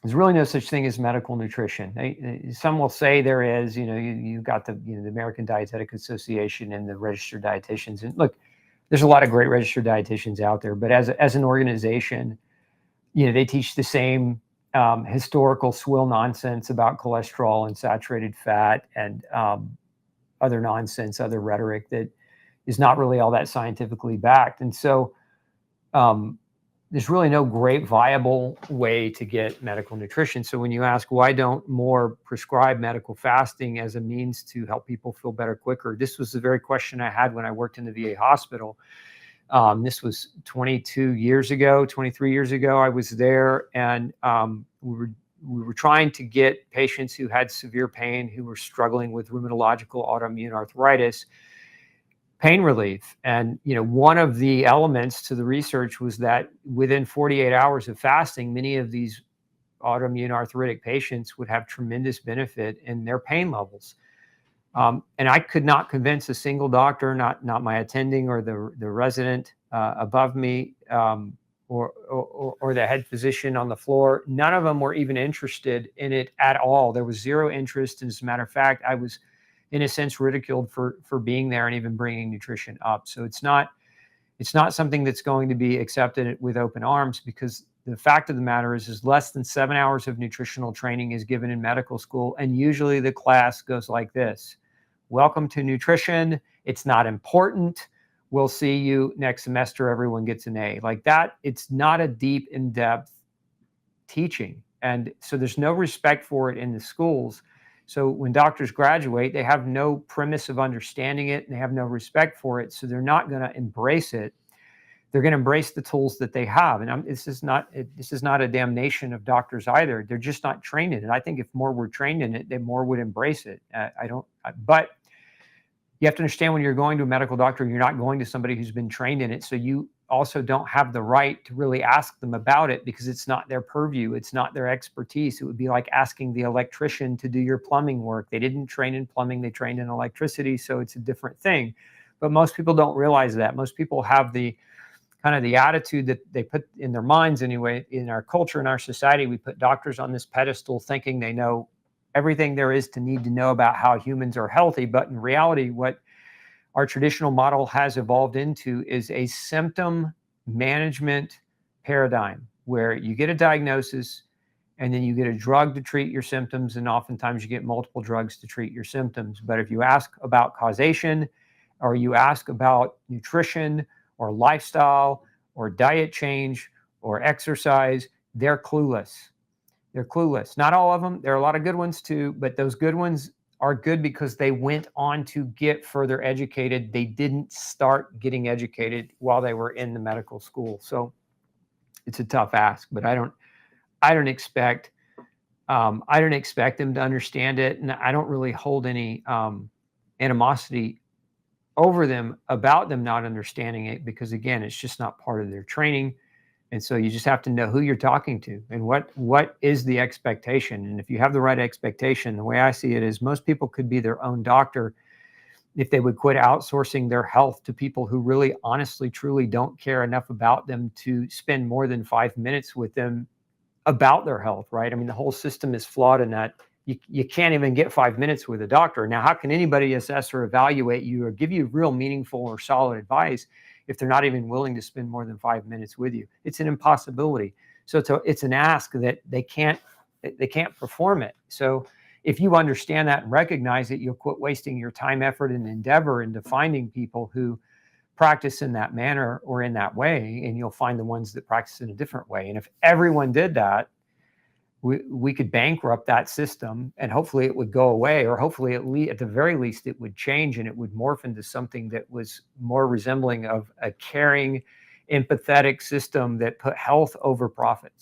There's really no such thing as medical nutrition. Some will say there is. You've got the American Dietetic Association and the registered dietitians. And look, there's a lot of great registered dietitians out there, but as an organization, they teach the same historical swill nonsense about cholesterol and saturated fat and other nonsense, other rhetoric that is not really all that scientifically backed. And so there's really no great viable way to get medical nutrition. So when you ask, why don't more prescribe medical fasting as a means to help people feel better quicker? This was the very question I had when I worked in the VA hospital. This was 22 years ago, 23 years ago. I was there, and we were trying to get patients who had severe pain, who were struggling with rheumatological autoimmune arthritis, pain relief. And one of the elements to the research was that within 48 hours of fasting, many of these autoimmune arthritic patients would have tremendous benefit in their pain levels. And I could not convince a single doctor, not my attending or the resident above me, or the head physician on the floor. None of them were even interested in it at all. There was zero interest. And as a matter of fact, I was, in a sense, ridiculed for being there and even bringing nutrition up. So it's not something that's going to be accepted with open arms, because the fact of the matter is less than 7 hours of nutritional training is given in medical school. And usually the class goes like this: welcome to nutrition. It's not important. We'll see you next semester. Everyone gets an A. Like that, it's not a deep, in-depth teaching. And so there's no respect for it in the schools. So when doctors graduate, they have no premise of understanding it, and they have no respect for it. So they're not going to embrace it. They're going to embrace the tools that they have. And this is not a damnation of doctors either. They're just not trained in it. I think if more were trained in it, then more would embrace it. But you have to understand, when you're going to a medical doctor, you're not going to somebody who's been trained in it. So you also don't have the right to really ask them about it, because it's not their purview. It's not their expertise. It would be like asking the electrician to do your plumbing work. They didn't train in plumbing. They trained in electricity. So it's a different thing. But most people don't realize that. Most people have the kind of the attitude that they put in their minds anyway. In our culture, in our society, we put doctors on this pedestal thinking they know everything there is to need to know about how humans are healthy. But in reality, what our traditional model has evolved into is a symptom management paradigm, where you get a diagnosis and then you get a drug to treat your symptoms. And oftentimes you get multiple drugs to treat your symptoms. But if you ask about causation, or you ask about nutrition or lifestyle or diet change or exercise, they're clueless. They're clueless. Not all of them. There are a lot of good ones too, but those good ones are good because they went on to get further educated. They didn't start getting educated while they were in the medical school. So it's a tough ask, but I don't expect them to understand it. And I don't really hold any animosity over them about them not understanding it, because again, it's just not part of their training. And so you just have to know who you're talking to and what is the expectation. And if you have the right expectation, the way I see it is most people could be their own doctor if they would quit outsourcing their health to people who really, honestly, truly don't care enough about them to spend more than 5 minutes with them about their health, right? I mean, the whole system is flawed in that you can't even get 5 minutes with a doctor. Now, how can anybody assess or evaluate you or give you real meaningful or solid advice if they're not even willing to spend more than 5 minutes with you? It's an impossibility. So it's an ask that they can't perform it. So if you understand that and recognize it, you'll quit wasting your time, effort, and endeavor into finding people who practice in that manner or in that way, and you'll find the ones that practice in a different way. And if everyone did that, we could bankrupt that system, and hopefully it would go away, or hopefully at the very least it would change, and it would morph into something that was more resembling of a caring, empathetic system that put health over profits.